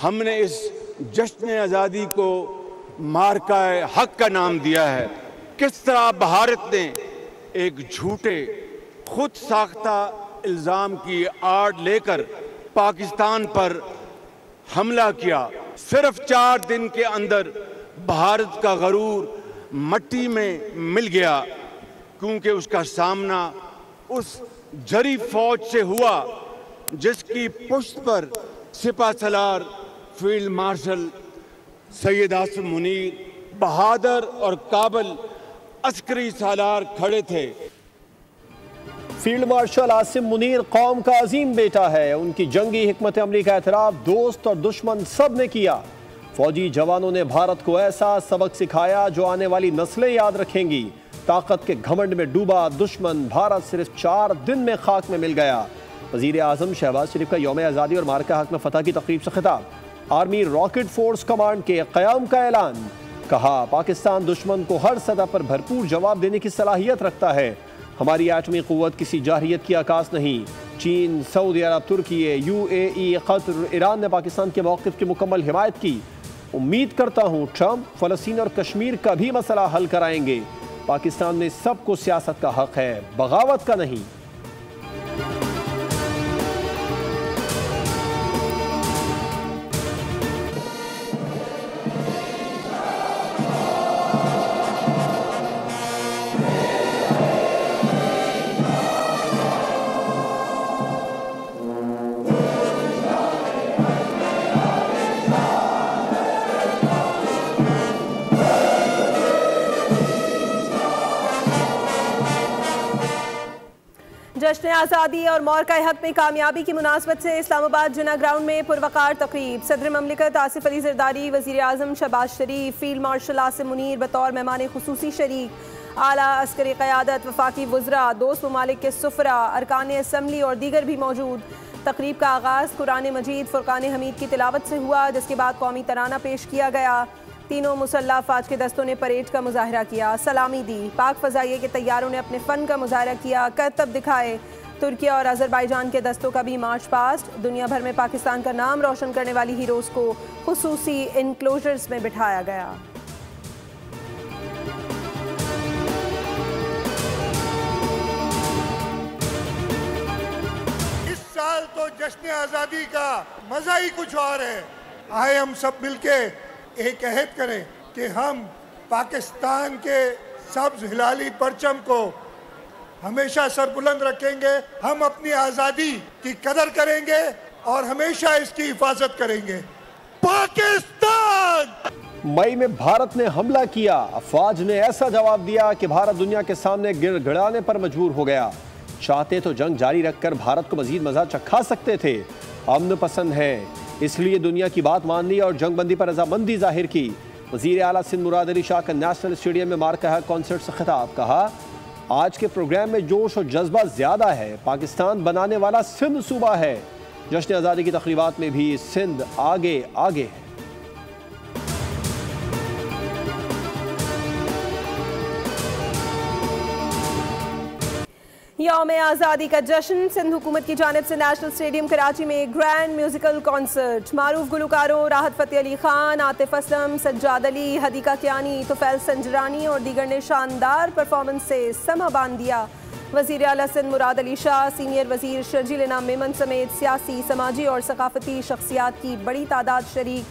हमने इस जश्न आज़ादी को मार्का हक का नाम दिया है। किस तरह भारत ने एक झूठे खुद साख्ता इल्ज़ाम की आड़ लेकर पाकिस्तान पर हमला किया। सिर्फ 4 दिन के अंदर भारत का गरूर मट्टी में मिल गया, क्योंकि उसका सामना उस जरी फौज से हुआ जिसकी पुश्त पर सिपा सलार फील्ड मार्शल सैयद आसिम मुनीर, बहादुर और काबिल अस्करी सालार खड़े थे। फील्ड मार्शल आसिम मुनीर कौम का अजीम बेटा है। उनकी जंगी हिकमत अमली का एतराफ़ दोस्त और दुश्मन सब ने किया। फौजी जवानों ने भारत को ऐसा सबक सिखाया जो आने वाली नस्लें याद रखेंगी। ताकत के घमंड में डूबा दुश्मन भारत सिर्फ 4 दिन में खाक में मिल गया। वज़ीर आज़म शहबाज शरीफ का यौम आज़ादी और मार्का हक में फ़तह की तक़रीब से खिताब। आर्मी रॉकेट फोर्स कमांड के क़याम का ऐलान। कहा पाकिस्तान दुश्मन को हर सतह पर भरपूर जवाब देने की सलाहियत रखता है। हमारी एटमी क़ुव्वत किसी जाहिरियत की आकाश नहीं। चीन, सऊदी अरब, तुर्की, UAE, कतर, ईरान ने पाकिस्तान के मौक़िफ़ की मुकम्मल हिमायत की। उम्मीद करता हूँ ट्रंप फ़लस्तीन और कश्मीर का भी मसला हल कराएंगे। पाकिस्तान में सबको सियासत का हक है, बगावत का नहीं। जश्न आज़ादी और मौक़ा हक में कामयाबी की मुनासबत से इस्लामाबाद जिना ग्राउंड में पुरवकार तकरीब। सदर ममलिकत आसिफ अली ज़रदारी, वज़ीर आज़म शहबाज शरीफ, फील्ड मार्शल आसिम मुनीर बतौर मेहमान खुसूसी शरीक, आला अस्करी क़यादत, वफाकी वज़रा, दोस्त ममालिक के सुफ़रा, अरकान असम्बली और दीगर भी मौजूद। तकरीब का आगाज़ कुरान मजीद फ़ुरक़ान हमीद की तिलावत से हुआ, जिसके बाद कौमी तराना पेश किया गया। तीनों मुसल्लह अफ़वाज के दस्तों ने परेड का मुज़ाहरा किया, सलामी दी। पाक फ़ज़ाइये के तैयारों ने अपने फ़न का मुज़ाहरा किया, करतब दिखाए। तुर्की और अज़रबैजान के दस्तों का भी मार्च पास्ट। दुनिया भर में पाकिस्तान का नाम रोशन करने वाली हीरोज़ को खुसूसी इनक्लोजर्स में बिठाया गया। इस साल तो जश्न आज़ादी का मज़ा ही कुछ और है। आए हम सब मिलके एक अहद करें कि हम पाकिस्तान के सब्ज़ हिलाली परचम को हमेशा सरबुलंद रखेंगे। हम अपनी आज़ादी की कदर करेंगे और हमेशा इसकी हिफाजत करेंगे। पाकिस्तान! मई में भारत ने हमला किया। अफवाज ने ऐसा जवाब दिया कि भारत दुनिया के सामने गिड़गिड़ाने पर मजबूर हो गया। चाहते तो जंग जारी रखकर भारत को मजीद मज़ा चखा सकते थे। अमन पसंद है, इसलिए दुनिया की बात मान ली और जंगबंदी पर रजामंदी जाहिर की। वज़ीर आला सिंध मुराद अली शाह का नेशनल स्टेडियम में मार्का हक कॉन्सर्ट से खिताब। कहा आज के प्रोग्राम में जोश और जज्बा ज़्यादा है। पाकिस्तान बनाने वाला सिंध सूबा है। जश्न आज़ादी की तक़रीबात में भी सिंध आगे आगे है। यौम आज़ादी का जश्न। सिंध हुकूमत की जानिब से नेशनल स्टेडियम कराची में ग्रैंड म्यूजिकल कॉन्सर्ट। मारूफ गुलकारों राहत फ़तेह अली खान, आतिफ असलम, सज्जाद अली, हदीका कियानी, तुफैल संजरानी और दीगर ने शानदार परफॉर्मेंस से समा बांध दिया। वज़ीर आला सिंध मुराद अली शाह, सीनियर वज़ीर शर्जील इनाम मेमन समेत सियासी, समाजी और सकाफती शख्सियात की बड़ी तादाद शरीक।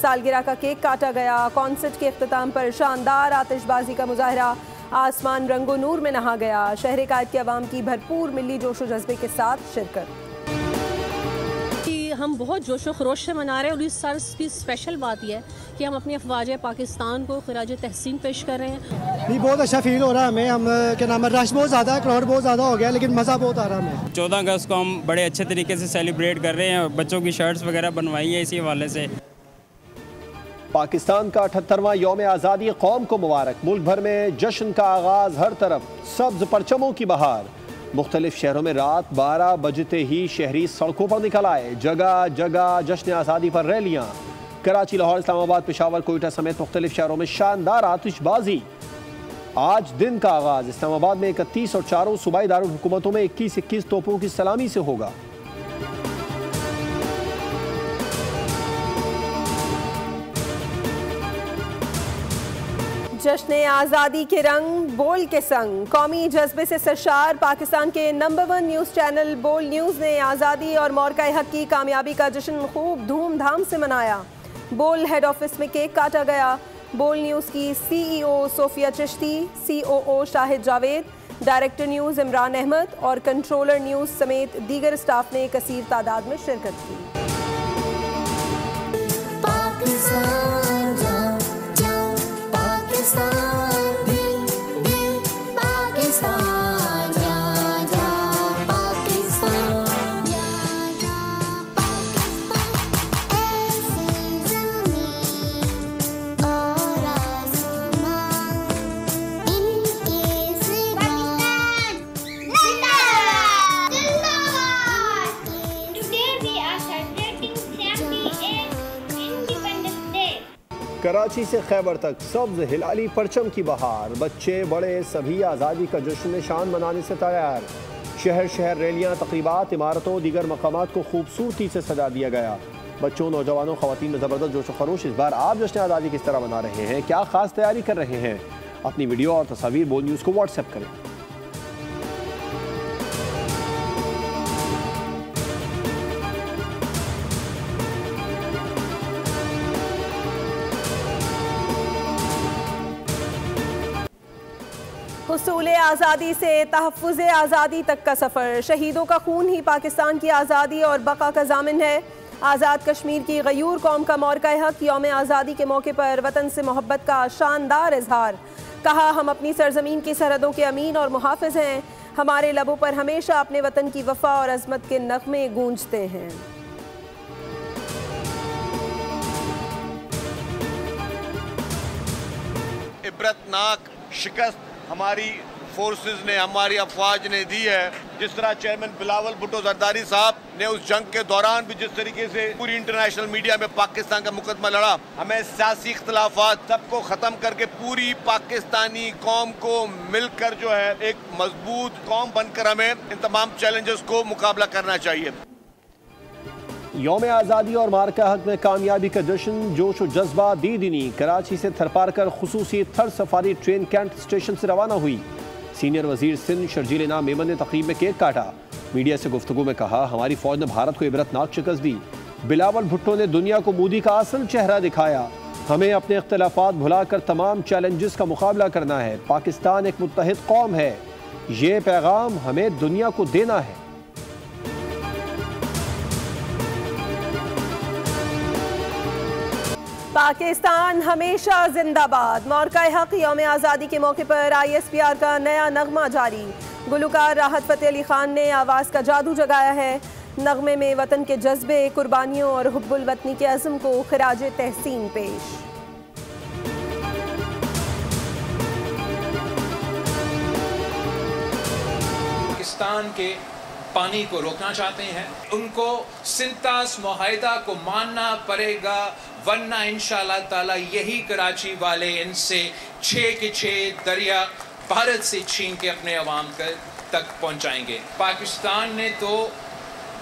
सालगिरह का केक काटा गया। कॉन्सर्ट के अख्ताम पर शानदार आतिशबाजी का मुजाहरा। आसमान रंगो नूर में नहा गया। शहर कायद की आवाम की भरपूर मिली जोशो जज्बे के साथ शिरकत। हम बहुत जोशो खरोश से मना रहे हैं और इस साल की स्पेशल बात यह है कि हम अपनी अफवाज पाकिस्तान को खिराज तहसीन पेश कर रहे हैं। नहीं, बहुत अच्छा फील हो रहा है हमें। हम क्या नाम है, रश बहुत ज़्यादा है, क्राउड बहुत ज़्यादा हो गया, लेकिन मज़ा बहुत आ रहा है हमें। 14 अगस्त को हम बड़े अच्छे तरीके से सेलिब्रेट कर रहे हैं। बच्चों की शर्ट्स वगैरह बनवाई है इसी हवाले से। पाकिस्तान का 78वां यौम आज़ादी कौम को मुबारक। मुल्क भर में जश्न का आगाज़, हर तरफ सब्ज़ परचमों की बहार। मुख्तलिफ शहरों में रात 12 बजते ही शहरी सड़कों पर निकल आए। जगह जगह जश्न आज़ादी पर रैलियाँ। कराची, लाहौर, इस्लामाबाद, पेशावर, कोयटा समेत मुख्तलिफ शहरों में शानदार आतिशबाजी। आज दिन का आगाज़ इस्लामाबाद में 31 और चारों सूबाई दारुल हुकूमतों में 21-21 तोपों की सलामी से होगा। जश्न आज़ादी के रंग बोल के संग। कौमी जज्बे से सरशार पाकिस्तान के नंबर 1 न्यूज़ चैनल बोल न्यूज़ ने आज़ादी और मौरकाए हक की कामयाबी का जश्न खूब धूमधाम से मनाया। बोल हेड ऑफिस में केक काटा गया। बोल न्यूज़ की CEO Sofia Chishti, COO Shahid Javed, director news Imran Ahmed और कंट्रोलर न्यूज़ समेत दीगर स्टाफ ने कसीर तादाद में शिरकत की। कराची से खैबर तक सब्ज हिलाली परचम की बहार। बच्चे बड़े सभी आज़ादी का जश्न निशान मनाने से तैयार। शहर शहर रैलियां, तकरीबात, इमारतों दीगर मकामात को खूबसूरती से सजा दिया गया। बच्चों, नौजवानों, खवातीन में ज़बरदस्त जोश व खरोश। इस बार आप जश्न आज़ादी किस तरह मना रहे हैं, क्या खास तैयारी कर रहे हैं? अपनी वीडियो और तस्वीर बोल न्यूज़ को व्हाट्सएप करें। हुसूल आज़ादी से तहफ़्फ़ुज़ आज़ादी तक का सफ़र। शहीदों का खून ही पाकिस्तान की आज़ादी और बका का ज़ामिन है। आज़ाद कश्मीर की गयूर कौम का मौरकाए हक। यौम आज़ादी के मौके पर वतन से मोहब्बत का शानदार इजहार। कहा, हम अपनी सरजमीन की सरहदों के अमीन और मुहाफ़िज़ हैं। हमारे लबों पर हमेशा अपने वतन की वफ़ा और अज़मत के नग़्मे गूंजते हैं। इबरतनाक शिकस्त हमारी फोर्सेस ने, हमारी अफवाज ने दी है। जिस तरह चेयरमैन बिलावल भुट्टो जरदारी साहब ने उस जंग के दौरान भी जिस तरीके से पूरी इंटरनेशनल मीडिया में पाकिस्तान का मुकदमा लड़ा, हमें सियासी इख्तलाफात सबको ख़त्म करके पूरी पाकिस्तानी कौम को मिलकर जो है एक मजबूत कौम बनकर हमें इन तमाम चैलेंजेस को मुकाबला करना चाहिए। यौम आज़ादी और मार्का हक में कामयाबी का जश्न, जोश व जज्बा दीदिनी। कराची से थरपार कर खुसूसी थर सफारी ट्रेन कैंट स्टेशन से रवाना हुई। सीनियर वजीर सिंध शर्जील इनाम मेमन ने तकरीब में केक काटा। मीडिया से गुफ्तगू में कहा, हमारी फौज ने भारत को इबरतनाक शिकस्त दी। बिलावल भुट्टो ने दुनिया को मोदी का असल चेहरा दिखाया। हमें अपने इख्तलाफात भुलाकर तमाम चैलेंजेस का मुकाबला करना है। पाकिस्तान एक मुत्तहिद कौम है, ये पैगाम हमें दुनिया को देना है। पाकिस्तान हमेशा जिंदाबाद। मौरकाए हक यौम आज़ादी के मौके पर ISPR का नया नगमा जारी। गुलकार राहत फ़तेह अली खान ने आवाज़ का जादू जगाया है। नगमे में वतन के जज्बे, कुर्बानियों और हुब्बुल वतनी के अज़्म को खिराजे तहसीन पेश। पाकिस्तान के पानी को रोकना चाहते हैं, उनको सिंतास मुआहिदा को मानना पड़ेगा, वरना इंशाअल्लाह ताला यही कराची वाले इनसे 6 के 6 दरिया भारत से छीन के अपने अवाम तक पहुंचाएंगे। पाकिस्तान ने तो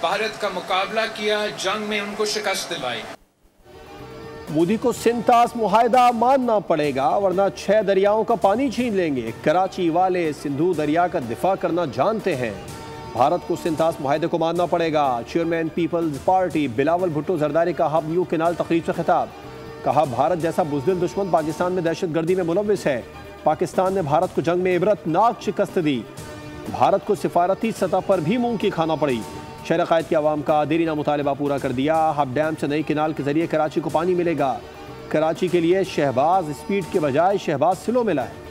भारत का मुकाबला किया, जंग में उनको शिकस्त दिलाई। मोदी को सिंतास मुआहिदा मानना पड़ेगा, वरना 6 दरियाओं का पानी छीन लेंगे। कराची वाले सिंधु दरिया का दिफा करना जानते हैं। भारत को सिंतास मुआहिदे को मानना पड़ेगा। चेयरमैन पीपल्स पार्टी बिलावल भुट्टो जरदारी का हब न्यू केनाल तकरीब से खिताब। कहा, भारत जैसा बुज़दिल दुश्मन पाकिस्तान में दहशतगर्दी में मुलव्विस है। पाकिस्तान ने भारत को जंग में इबरतनाक शिकस्त दी। भारत को सिफारती सतह पर भी मुंह की खाना पड़ी। शहर क़ायद के अवाम का देरीना मुतालबा पूरा कर दिया। हब डैम से नई केनाल के जरिए कराची को पानी मिलेगा। कराची के लिए शहबाज स्पीड के बजाय शहबाज सिलो मिला है।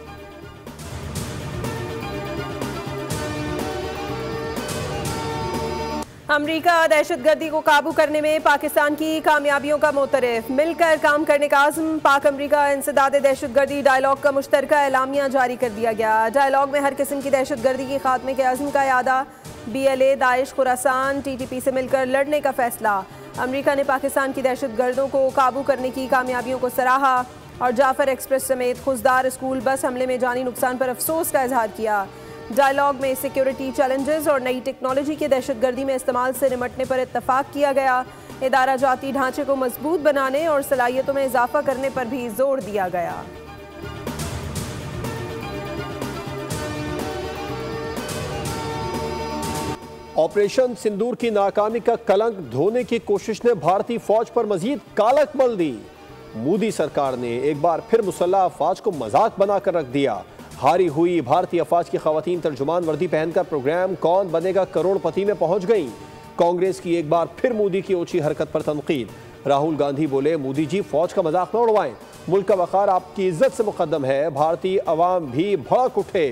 अमरीका दहशतगर्दी को काबू करने में पाकिस्तान की कामयाबियों का मोतरफ। मिलकर काम करने का आज़म। पाक अमरीका इंसदाद दहशतगर्दी डायलॉग का मुश्तरका एलामिया जारी कर दिया गया। डायलॉग में हर किस्म की दहशतगर्दी के खात्मे के आज़म का यादा। BLA, दाइश, खुरासान, TTP से मिलकर लड़ने का फैसला। अमरीका ने पाकिस्तान की दहशतगर्दों को काबू करने की कामयाबियों को सराहा और जाफर एक्सप्रेस समेत खुजदार स्कूल बस हमले में जानी नुकसान पर अफसोस का इजहार किया। डायलॉग में सिक्योरिटी चैलेंजेस और नई टेक्नोलॉजी के दहशतगर्दी में इस्तेमाल से निपटने पर इत्तफाक किया गया। इदारा जाती ढांचे को मजबूत बनाने और सलाहियतों में इजाफा करने पर भी जोर दिया गया। ऑपरेशन सिंदूर की नाकामी का कलंक धोने की कोशिश ने भारतीय फौज पर मजीद कालक मल दी। मोदी सरकार ने एक बार फिर मुसल्लह अफवाज को मजाक बनाकर रख दिया। हारी हुई भारतीय अफवाज की खवातीन तर्जुमान वर्दी पहनकर प्रोग्राम कौन बनेगा करोड़पति में पहुंच गईं। कांग्रेस की एक बार फिर मोदी की ओछी हरकत पर तनकीद। राहुल गांधी बोले, मोदी जी फौज का मजाक न उड़वाएं, मुल्क का वक़ार आपकी इज्जत से मुकद्दम है। भारतीय अवाम भी भड़क उठे।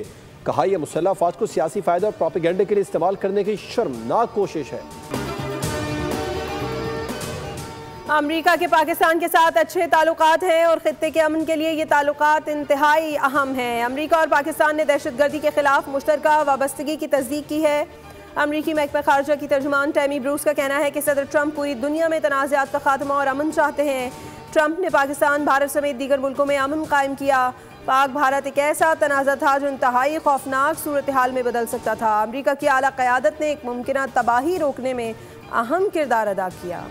कहा, यह मुसल्लह फौज को सियासी फायदे और प्रोपेगेंडे के लिए इस्तेमाल करने की शर्मनाक कोशिश है। अमेरिका के पाकिस्तान के साथ अच्छे ताल्लुकात हैं और खित्ते के अमन के लिए ये ताल्लुकात इंतहाई अहम हैं। अमेरिका और पाकिस्तान ने दहशतगर्दी के खिलाफ मुश्तरका वाबस्तगी की तस्दीक की है। अमरीकी महकमा खारजा की तर्जुमान टैमी ब्रूस का कहना है कि सदर ट्रंप पूरी दुनिया में तनाज़ात का खात्मा और अमन चाहते हैं। ट्रंप ने पाकिस्तान, भारत समेत दीगर मुल्कों में अमन कायम किया। पाक भारत एक ऐसा तनाज़ा था जो इंतहाई खौफनाक सूरत हाल में बदल सकता था। अमरीका की आला क़यादत ने एक मुमकिन तबाही रोकने में अहम किरदार अदा किया।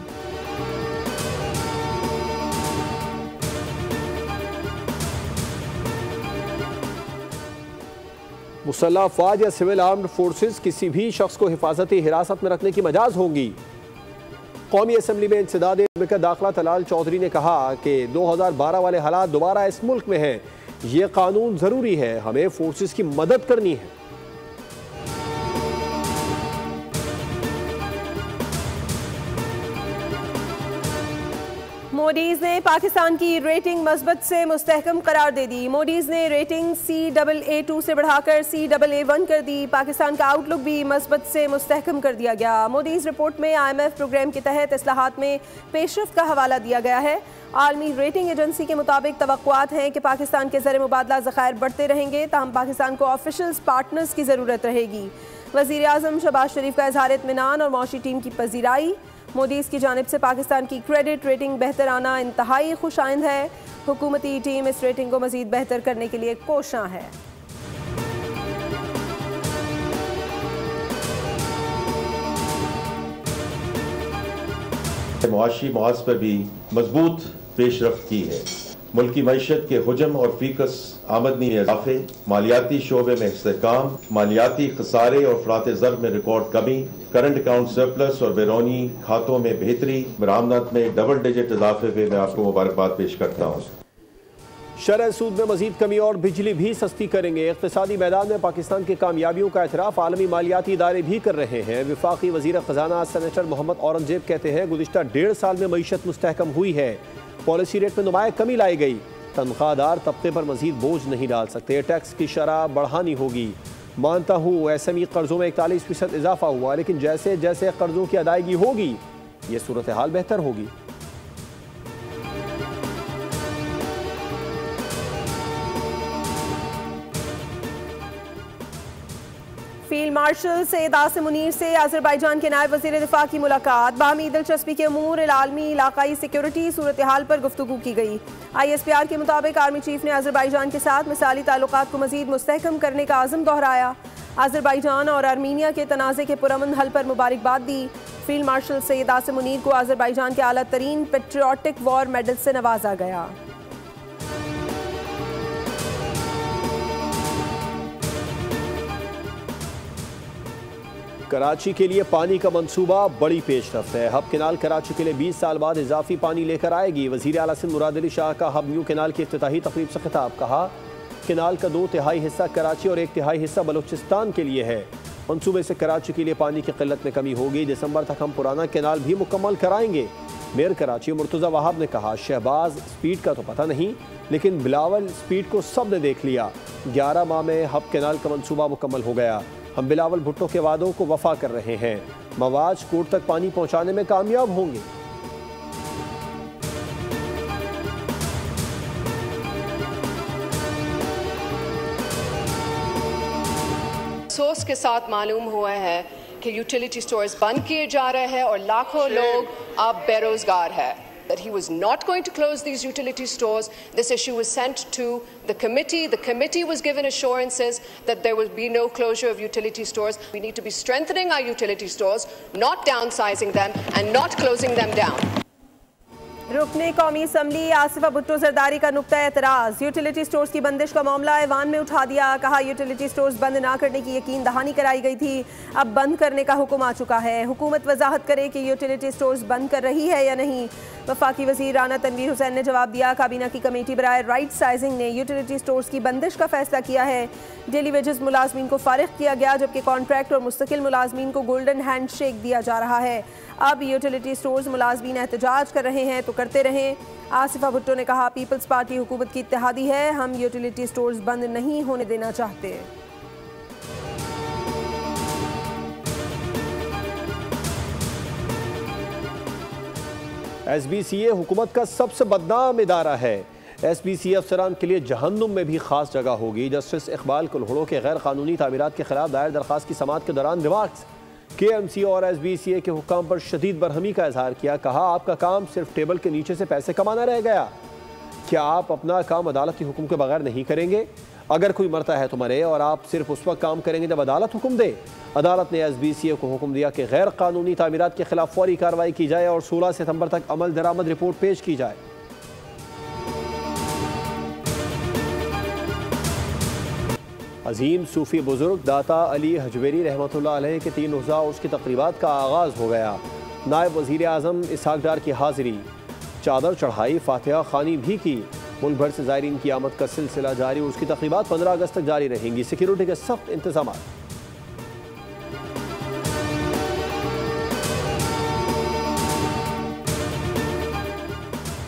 मुसल्लह अफवाज या सिविल आर्म्ड फोर्सेस किसी भी शख्स को हिफाजती हिरासत में रखने की मजाज होंगी। कौमी असम्बली में इंसदाद स्पीकर दाखिला तलाल चौधरी ने कहा कि 2012 वाले हालात दोबारा इस मुल्क में हैं। ये कानून ज़रूरी है, हमें फोर्सेस की मदद करनी है। मोडीज ने पाकिस्तान की रेटिंग मस्बत से मुस्तहकम करार दे दी। मोडीज ने रेटिंग CAA2 से बढ़ाकर CAA1 कर दी। पाकिस्तान का आउटलुक भी मस्बत से मुस्तहकम कर दिया गया। मोडीज रिपोर्ट में IMF प्रोग्राम के तहत इस्लाहात में पेशरफ्त का हवाला दिया गया है। आलमी रेटिंग एजेंसी के मुताबिक तवक्कुआत हैं कि पाकिस्तान के ज़र मुबादला ज़खायर बढ़ते रहेंगे, ताहम पाकिस्तान को ऑफिशियल पार्टनर्स की ज़रूरत रहेगी। वज़ीर आज़म शहबाज शरीफ का इज़हार इत्मीनान और मौशी टीम की पजीराई। मोडीज की जानिब से पाकिस्तान की क्रेडिट रेटिंग बेहतर आना इंतहाई खुशाइंद है। हुकूमती टीम इस रेटिंग को मज़ीद बेहतर करने के लिए कोशां है। मुआशी मुआज पर भी मजबूत पेशरफ्त की है। मुल्क की मईशत के हुजम और फीकस आमदनी में इजाफे, मालियाती शोबे में इस्तेहकाम, मालियाती खसारे और फ्रात ज़र में रिकॉर्ड कमी, करंट अकाउंट सरप्लस और बैरूनी खातों में बेहतरी, बरामदात में डबल डिजिट इजाफे पे मैं आपको मुबारकबाद पेश करता हूँ। शरह सूद में मजीद कमी और बिजली भी सस्ती करेंगे। इक़्तिसादी मैदान में पाकिस्तान की कामयाबियों का एतराफ़ आलमी मालियाती इदारे भी कर रहे हैं। वफाकी वज़ीर ख़जाना सेनेटर मोहम्मद औरंगजेब कहते हैं, गुज़िश्ता 1.5 साल में मईशत मुस्तहकम हुई है। पॉलिसी रेट में नुमाया कमी लाई गई। तनख्वाहदार तबके पर मजीद बोझ नहीं डाल सकते। टैक्स की शरह बढ़ानी होगी। मानता हूँ SME कर्जों में 41% इजाफा हुआ, लेकिन जैसे जैसे कर्जों की अदायगी होगी ये सूरत हाल बेहतर होगी। फील्ड मार्शल सैयद आसिम मुनीर से अज़रबैजान के नायब वज़ीर दिफा की मुलाकात। बाहमी दिलचस्पी के अमूर, आलमी इलाकाई सिक्योरिटी सूरत हाल पर गुफ्तगू की गई। ISPR के मुताबिक आर्मी चीफ ने अज़रबैजान के साथ मिसाली ताल्लुकात को मज़ीद मुस्तहकम करने का आज़म दोहराया। अज़रबैजान और आर्मीनिया के तनाज़े के पुरअमन हल पर मुबारकबाद दी। फील्ड मार्शल सैयद आसिम मुनीर को अज़रबैजान के आला तरीन पेट्रियाटिक वॉर मेडल से नवाजा गया। कराची के लिए पानी का मंसूबा बड़ी पेशरफ्त है। हब केनाल कराची के लिए 20 साल बाद इजाफी पानी लेकर आएगी। वज़ीर आला सिंध मुराद अली शाह का हब न्यू केनाल की इफ्तिताही तकरीब से खिताब। कहा, केनाल का 2/3 हिस्सा कराची और 1/3 हिस्सा बलूचिस्तान के लिए है। मंसूबे से कराची के लिए पानी की किल्लत में कमी होगी। दिसंबर तक हम पुराना केनाल भी मुकम्मल कराएंगे। मेयर कराची मुर्तज़ा वहाब ने कहा, शहबाज स्पीड का तो पता नहीं, लेकिन बिलावल स्पीड को सब ने देख लिया। 11 माह में हब केनाल का मंसूबा मुकम्मल हो गया। हम बिलावल भुट्टो के वादों को वफा कर रहे हैं। मवाज कोट तक पानी पहुंचाने में कामयाब होंगे। सोर्स के साथ मालूम हुआ है कि यूटिलिटी स्टोर्स बंद किए जा रहे हैं और लाखों लोग अब बेरोजगार है। That he was not going to close these utility stores. This issue was sent to the committee. The committee was given assurances that there will be no closure of utility stores. We need to be strengthening our utility stores, not downsizing them and not closing them down. रुकने कौमी assembly Asifa Bhutto Zardari का नुक्ता एतराज़। Utility stores की बंदिश का मामला ऐवान में उठा दिया। कहा यूटिलिटी स्टोर्स बंद ना करने की यकीन दहानी कराई गई थी, अब बंद करने का हुक्म आ चुका है। हुकूमत वजाहत करे कि यूटिलिटी स्टोर्स बंद कर रही है या नहीं। वफाकी वज़ीर राना तनवीर हुसैन ने जवाब दिया। काबीना की कमेटी बराए राइट साइजिंग ने यूटिलिटी स्टोर्स की बंदिश का फैसला किया है। डेली वेजेस मुलाजमीन को फारिग किया गया, जबकि कॉन्ट्रैक्ट और मुस्तकिल मुलाजमीन को गोल्डन हैंड शेक दिया जा रहा है। अब यूटिलिटी स्टोर्स मुलाजमीन एहतजाज कर रहे हैं तो करते रहें। आसिफा भुट्टो ने कहा, पीपल्स पार्टी हुकूमत की इत्तेहादी है, हम यूटिलिटी स्टोर्स बंद नहीं होने देना चाहते। SBCA हुकूमत का सबसे बदनाम इदारा है। SBCA अफसरान के लिए जहन्नुम में भी खास जगह होगी। जस्टिस इकबाल कुलहड़ों के गैर कानूनी तामीरात के खिलाफ दायर दरख्वास्त की समाअत के दौरान रिमार्क्स KMC और SBCA के हुक्काम पर शदीद बरहमी का इजहार किया। कहा, आपका काम सिर्फ टेबल के नीचे से पैसे कमाना रह गया। क्या आप अपना काम अदालती हुक्म के बगैर नहीं करेंगे? अगर कोई मरता है तो मरे, और आप सिर्फ उस वक्त काम करेंगे जब अदालत हुक्म दे। अदालत ने SBCA को हुक्म दिया कि गैर कानूनी तामीरात के खिलाफ फौरी कार्रवाई की जाए और 16 सितंबर तक अमल दरामद रिपोर्ट पेश की जाए। अजीम सूफी बुजुर्ग दाता अली हजवेरी रहमतुल्लाह अलैह के 3 रोज़ा उर्स की तकरीबात का आगाज़ हो गया। नायब वज़ीर आज़म इसहाक डार की हाज़िरी, चादर चढ़ाई, फातिहा खानी भी की। मुल्क भर से ज़ायरीन की आमद का सिलसिला जारी। उसकी तकरीबात 15 अगस्त तक जारी रहेंगी। सिक्योरिटी के सख्त इंतजाम।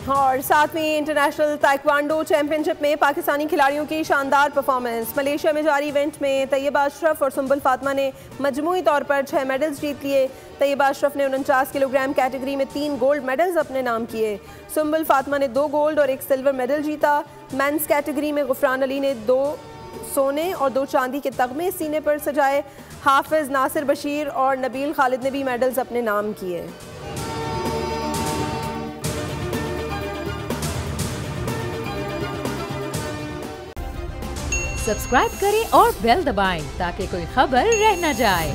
और 7वीं इंटरनेशनल ताइक्वांडो चैंपियनशिप में पाकिस्तानी खिलाड़ियों की शानदार परफॉर्मेंस। मलेशिया में जारी इवेंट में तैयबा अशरफ और सुंबुल फातिमा ने मजमूई तौर पर 6 मेडल्स जीत लिए। तैयबा अशरफ ने 49 किलोग्राम कैटेगरी में 3 गोल्ड मेडल्स अपने नाम किए। सुंबुल फातिमा ने 2 गोल्ड और 1 सिल्वर मेडल जीता। मेंस कैटेगरी में गुफरान अली ने 2 सोने और 2 चांदी के तगमे सीने पर सजाए। हाफिज, नासिर बशीर और नबील खालिद ने भी मेडल्स अपने नाम किए। सब्सक्राइब करें और बेल दबाएं ताकि कोई खबर रह न जाए।